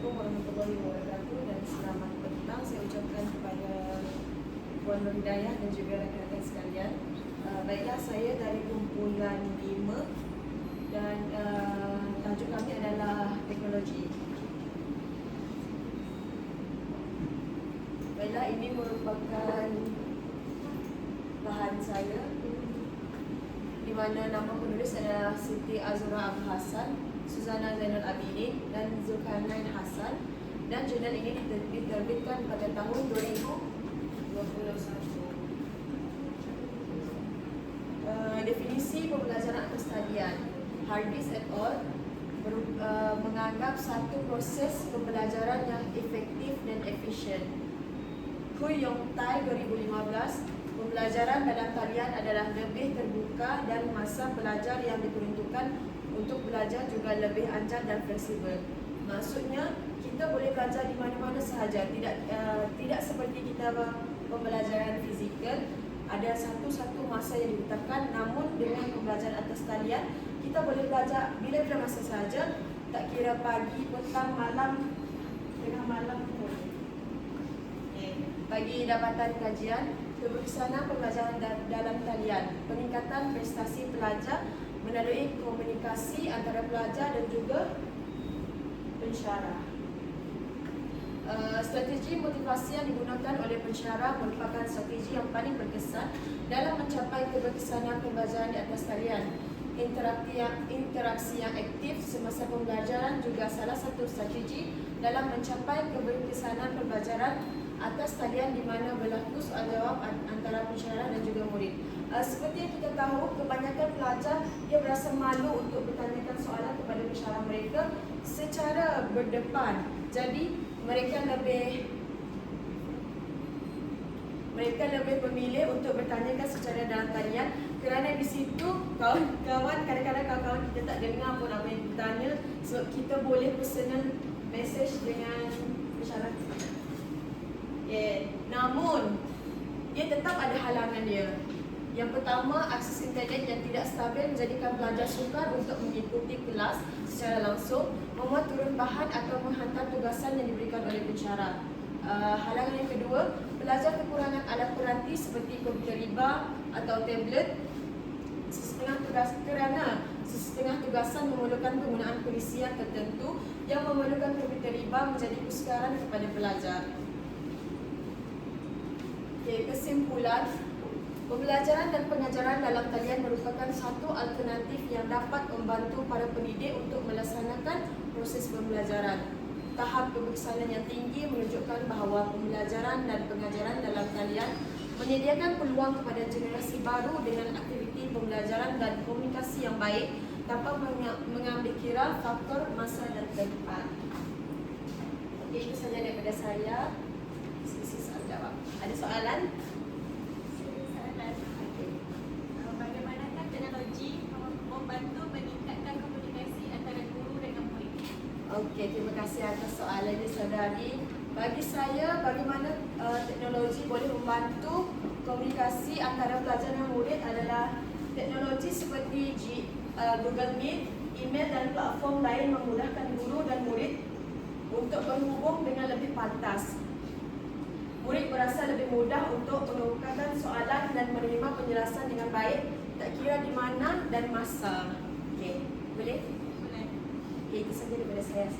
Assalamualaikum warahmatullahi wabarakatuh dan selamat petang saya ucapkan kepada Puan Nur Hidayah dan juga rakan-rakan sekalian. Baiklah, saya dari kumpulan 5 dan tajuk kami adalah teknologi. Baiklah, ini merupakan bahan saya di mana nama penulis adalah Siti Azura Abdul Hassan, Suzana Zainal Abidin dan Zulkarnain Hassan, dan jurnal ini diterbitkan pada tahun 2021. Definisi pembelajaran atas talian, Hardis et al. Menganggap satu proses pembelajaran yang efektif dan efisien. Hui Yong Tai 2015, pembelajaran dalam talian adalah lebih terbuka dan masa belajar yang diperuntukkan untuk belajar juga lebih lancar dan fleksibel. Maksudnya kita boleh belajar di mana-mana sahaja, tidak seperti kita pembelajaran fizikal. Ada satu-satu masa yang ditetapkan, namun dengan pembelajaran atas talian kita boleh belajar bila-bila masa sahaja, tak kira pagi, petang, malam, tengah malam pun. Bagi dapatan kajian, keberkesanan pembelajaran dalam talian, peningkatan prestasi pelajar melalui komunikasi antara pelajar dan juga pensyarah. Strategi motivasi yang digunakan oleh pensyarah merupakan strategi yang paling berkesan dalam mencapai keberkesanan pembelajaran di atas talian. Interaksi yang aktif semasa pembelajaran juga salah satu strategi dalam mencapai keberkesanan pembelajaran atas talian, di mana berlaku soal jawab antara pensyarah dan juga murid. Seperti yang kita tahu, kebanyakan pelajar dia berasa malu untuk bertanyakan soalan kepada pensyarah mereka secara berdepan. Jadi mereka lebih memilih untuk bertanyakan secara dalam talian, kerana di situ kawan-kawan, kadang-kadang kawan-kawan kita tak dengar pun apa yang kita tanya, so kita boleh personal message dengan pensyarah. Namun dia tetap ada halangan dia. Yang pertama, akses internet yang tidak stabil menjadikan pelajar sukar untuk mengikuti kelas secara langsung, memuat turun bahan atau menghantar tugasan yang diberikan oleh pensyarah. Halangan yang kedua, pelajar kekurangan alat peranti seperti komputer riba atau tablet. Setengah tugasan memerlukan penggunaan perisian tertentu yang memerlukan komputer riba menjadi kesukaran kepada pelajar. Kesimpulan, pembelajaran dan pengajaran dalam talian merupakan satu alternatif yang dapat membantu para pendidik untuk melaksanakan proses pembelajaran. Tahap keberkesanan yang tinggi menunjukkan bahawa pembelajaran dan pengajaran dalam talian menyediakan peluang kepada generasi baru dengan aktiviti pembelajaran dan komunikasi yang baik tanpa mengambil kira faktor masa dan tempat. Okey, itu sahaja daripada saya. Sesi soal jawab. Ada soalan? Bagaimanakah teknologi membantu meningkatkan komunikasi antara guru dengan murid? Okey, terima kasih atas soalan ini, saudari. Bagi saya, bagaimana teknologi boleh membantu komunikasi antara pelajar dan murid adalah teknologi seperti Google Meet, email dan platform lain memudahkan guru dan murid untuk berhubung dengan lebih pantas. Murid berasa lebih mudah untuk mengemukakan soalan dan menerima penjelasan dengan baik, tak kira di mana dan masa. Okey, boleh? Boleh. Okey, itu saja daripada saya.